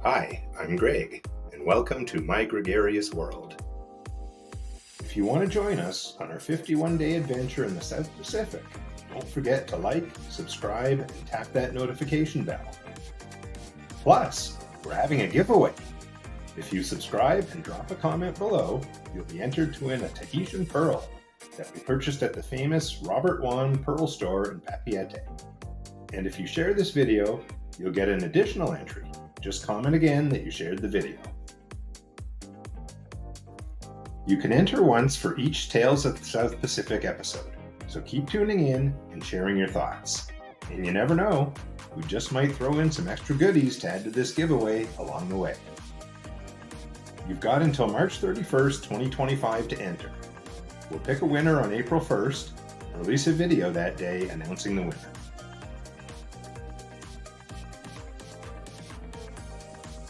Hi, I'm Greg, and welcome to my gregarious world. If you want to join us on our 51-day adventure in the South Pacific, don't forget to like, subscribe, and tap that notification bell. Plus, we're having a giveaway. If you subscribe and drop a comment below, you'll be entered to win a Tahitian Pearl that we purchased at the famous Robert Wan Pearl Store in Papeete. And if you share this video, you'll get an additional entry. Just comment again that you shared the video. You can enter once for each Tales of the South Pacific episode, so keep tuning in and sharing your thoughts. And you never know, we just might throw in some extra goodies to add to this giveaway along the way. You've got until March 31st, 2025 to enter. We'll pick a winner on April 1st and release a video that day announcing the winner.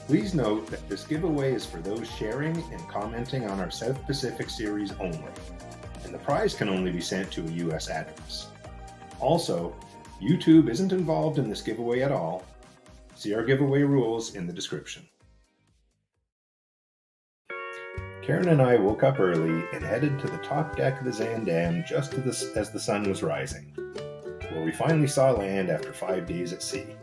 Please note that this giveaway is for those sharing and commenting on our South Pacific series only, and the prize can only be sent to a US address. Also, YouTube isn't involved in this giveaway at all. See our giveaway rules in the description. Karen and I woke up early and headed to the top deck of the Zaandam just as the sun was rising, where we finally saw land after 5 days at sea.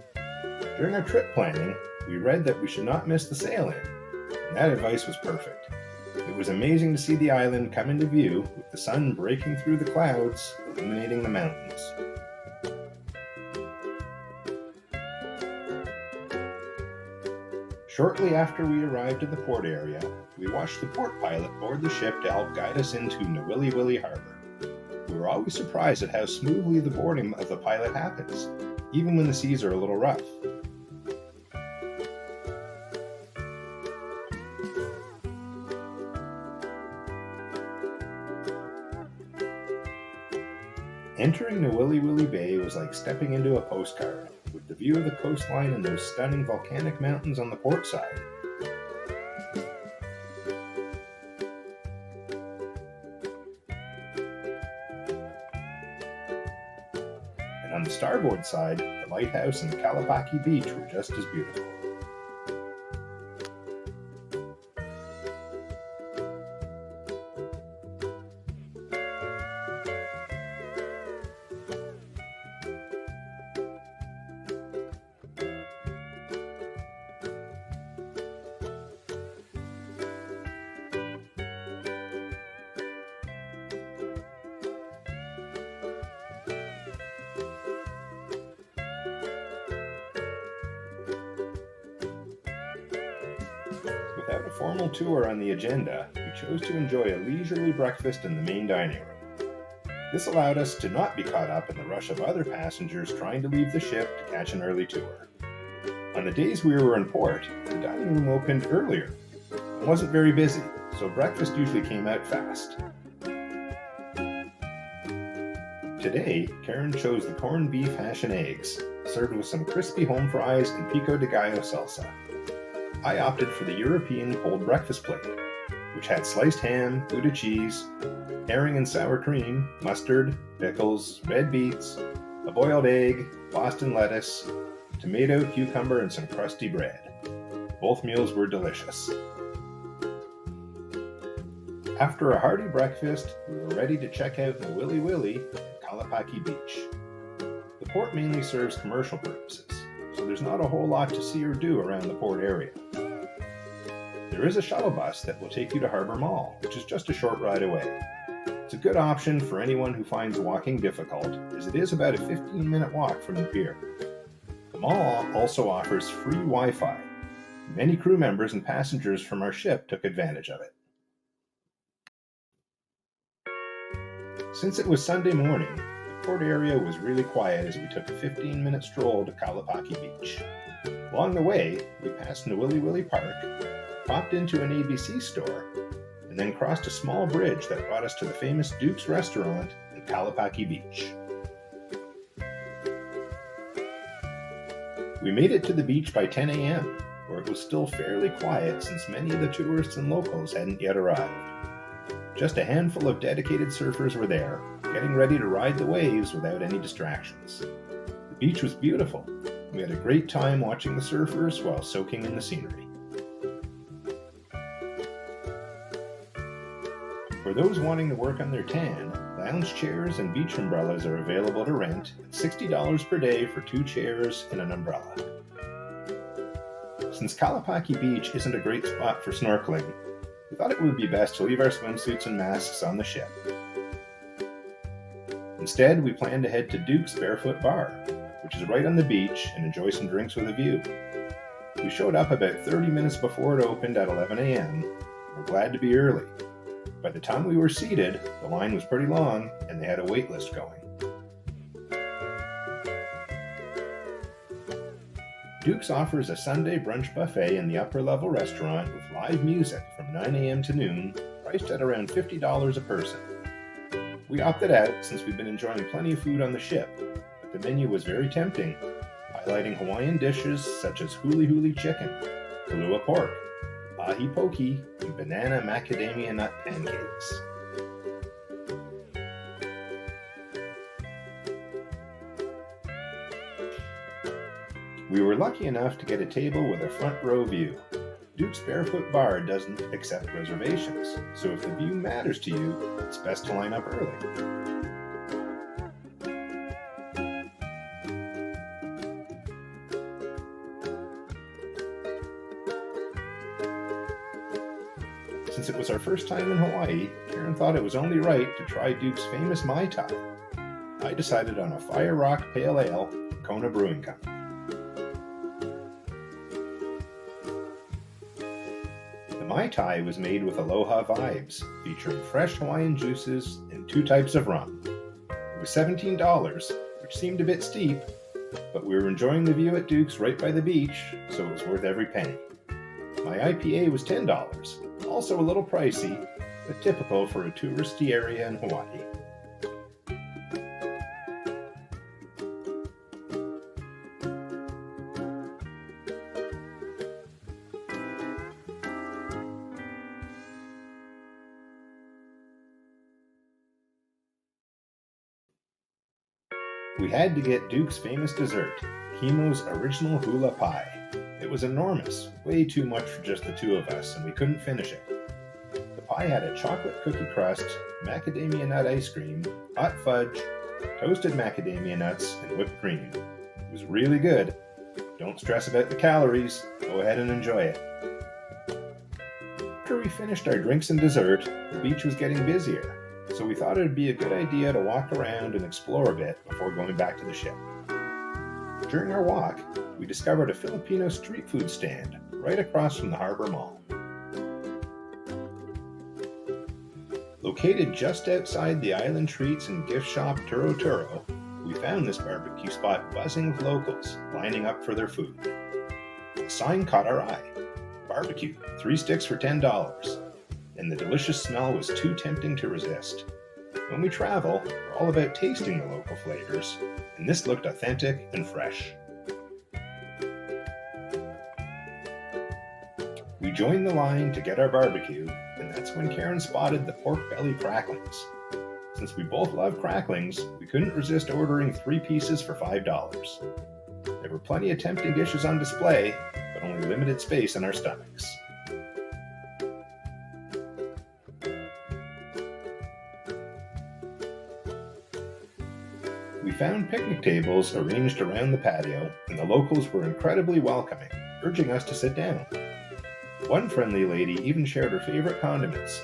During our trip planning, we read that we should not miss the sail-in, and that advice was perfect. It was amazing to see the island come into view with the sun breaking through the clouds, illuminating the mountains. Shortly after we arrived at the port area, we watched the port pilot board the ship to help guide us into Nawiliwili Harbor. We were always surprised at how smoothly the boarding of the pilot happens, even when the seas are a little rough. Entering Nawiliwili Bay was like stepping into a postcard, with the view of the coastline and those stunning volcanic mountains on the port side. And on the starboard side, the lighthouse and Kalapaki beach were just as beautiful. Without a formal tour on the agenda, we chose to enjoy a leisurely breakfast in the main dining room. This allowed us to not be caught up in the rush of other passengers trying to leave the ship to catch an early tour. On the days we were in port, the dining room opened earlier and wasn't very busy, so breakfast usually came out fast. Today, Karen chose the corned beef hash and eggs, served with some crispy home fries and pico de gallo salsa. I opted for the European cold breakfast plate, which had sliced ham, Gouda cheese, herring and sour cream, mustard, pickles, red beets, a boiled egg, Boston lettuce, tomato, cucumber, and some crusty bread. Both meals were delicious. After a hearty breakfast, we were ready to check out Nawiliwili and Kalapaki Beach. The port mainly serves commercial purposes, so there's not a whole lot to see or do around the port area. There is a shuttle bus that will take you to Harbor Mall, which is just a short ride away. It's a good option for anyone who finds walking difficult, as it is about a 15-minute walk from the pier. The mall also offers free Wi-Fi. Many crew members and passengers from our ship took advantage of it. Since it was Sunday morning, the port area was really quiet as we took a 15-minute stroll to Kalapaki Beach. Along the way, we passed Nawiliwili Park, popped into an ABC store, and then crossed a small bridge that brought us to the famous Duke's Restaurant in Kalapaki Beach. We made it to the beach by 10 a.m., where it was still fairly quiet since many of the tourists and locals hadn't yet arrived. Just a handful of dedicated surfers were there, getting ready to ride the waves without any distractions. The beach was beautiful, We had a great time watching the surfers while soaking in the scenery. For those wanting to work on their tan, lounge chairs and beach umbrellas are available to rent at $60 per day for 2 chairs and an umbrella. Since Kalapaki Beach isn't a great spot for snorkeling, we thought it would be best to leave our swimsuits and masks on the ship. Instead, we planned to head to Duke's Barefoot Bar, which is right on the beach, and enjoy some drinks with a view. We showed up about 30 minutes before it opened at 11 a.m. We're glad to be early. By the time we were seated, the line was pretty long and they had a wait list going. Duke's offers a Sunday brunch buffet in the upper level restaurant with live music from 9 a.m. to noon, priced at around $50 a person. We opted out since we've been enjoying plenty of food on the ship, but the menu was very tempting, highlighting Hawaiian dishes such as huli huli chicken, kalua pork, ahi poki, and banana macadamia nut pancakes. We were lucky enough to get a table with a front row view. Duke's Barefoot Bar doesn't accept reservations, so if the view matters to you, it's best to line up early. Since it was our first time in Hawaii, Karen thought it was only right to try Duke's famous Mai Tai. I decided on a Fire Rock Pale Ale from Kona Brewing Company. The Mai Tai was made with Aloha vibes, featuring fresh Hawaiian juices and 2 types of rum. It was $17, which seemed a bit steep, but we were enjoying the view at Duke's right by the beach, so it was worth every penny. My IPA was $10, also a little pricey, but typical for a touristy area in Hawaii. We had to get Duke's famous dessert, Kimo's original hula pie. It was enormous, way too much for just the 2 of us, and we couldn't finish it. The pie had a chocolate cookie crust, macadamia nut ice cream, hot fudge, toasted macadamia nuts, and whipped cream. It was really good. Don't stress about the calories, go ahead and enjoy it. After we finished our drinks and dessert, the beach was getting busier, so we thought it would be a good idea to walk around and explore a bit before going back to the ship. During our walk, we discovered a Filipino street food stand right across from the Harbor Mall. Located just outside the Island Treats and gift shop Turo Turo, we found this barbecue spot buzzing with locals lining up for their food. The sign caught our eye. Barbecue, 3 sticks for $10. And the delicious smell was too tempting to resist. When we travel, we're all about tasting the local flavors, and this looked authentic and fresh. We joined the line to get our barbecue, and that's when Karen spotted the pork belly cracklings. Since we both love cracklings, we couldn't resist ordering 3 pieces for $5. There were plenty of tempting dishes on display, but only limited space in our stomachs. We found picnic tables arranged around the patio, and the locals were incredibly welcoming, urging us to sit down. One friendly lady even shared her favorite condiments,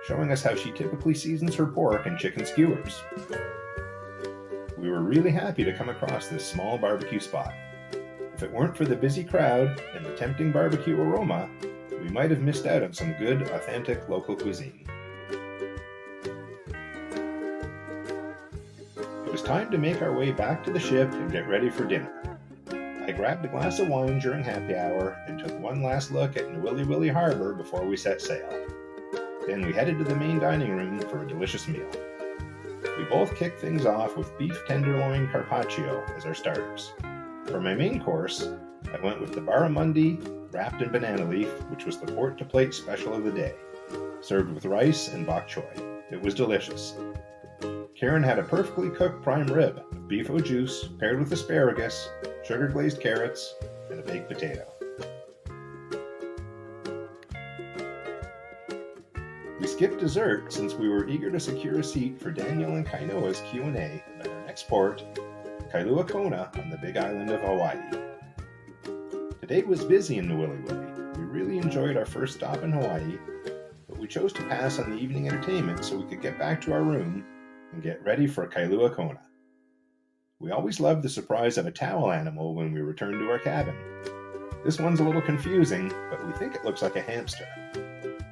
showing us how she typically seasons her pork and chicken skewers. We were really happy to come across this small barbecue spot. If it weren't for the busy crowd and the tempting barbecue aroma, we might have missed out on some good, authentic local cuisine. It was time to make our way back to the ship and get ready for dinner. I grabbed a glass of wine during happy hour and took one last look at Nawiliwili Harbor before we set sail. Then we headed to the main dining room for a delicious meal. We both kicked things off with beef tenderloin carpaccio as our starters. For my main course, I went with the barramundi wrapped in banana leaf, which was the port-to-plate special of the day, served with rice and bok choy. It was delicious. Karen had a perfectly cooked prime rib of beef au jus paired with asparagus, sugar glazed carrots, and a baked potato. We skipped dessert since we were eager to secure a seat for Daniel and Kainoa's Q&A about our next port, Kailua Kona on the Big Island of Hawaii. Today was busy in Nawiliwili. We really enjoyed our first stop in Hawaii, but we chose to pass on the evening entertainment so we could get back to our room and get ready for Kailua Kona. We always loved the surprise of a towel animal when we returned to our cabin. This one's a little confusing, but we think it looks like a hamster.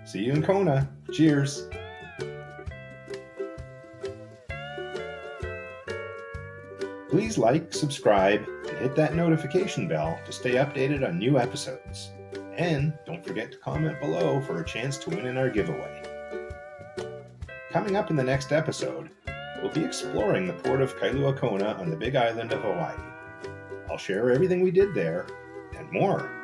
See you in Kona. Cheers! Please like, subscribe, and hit that notification bell to stay updated on new episodes. And don't forget to comment below for a chance to win in our giveaway. Coming up in the next episode, we'll be exploring the port of Kailua Kona on the Big Island of Hawaii. I'll share everything we did there and more.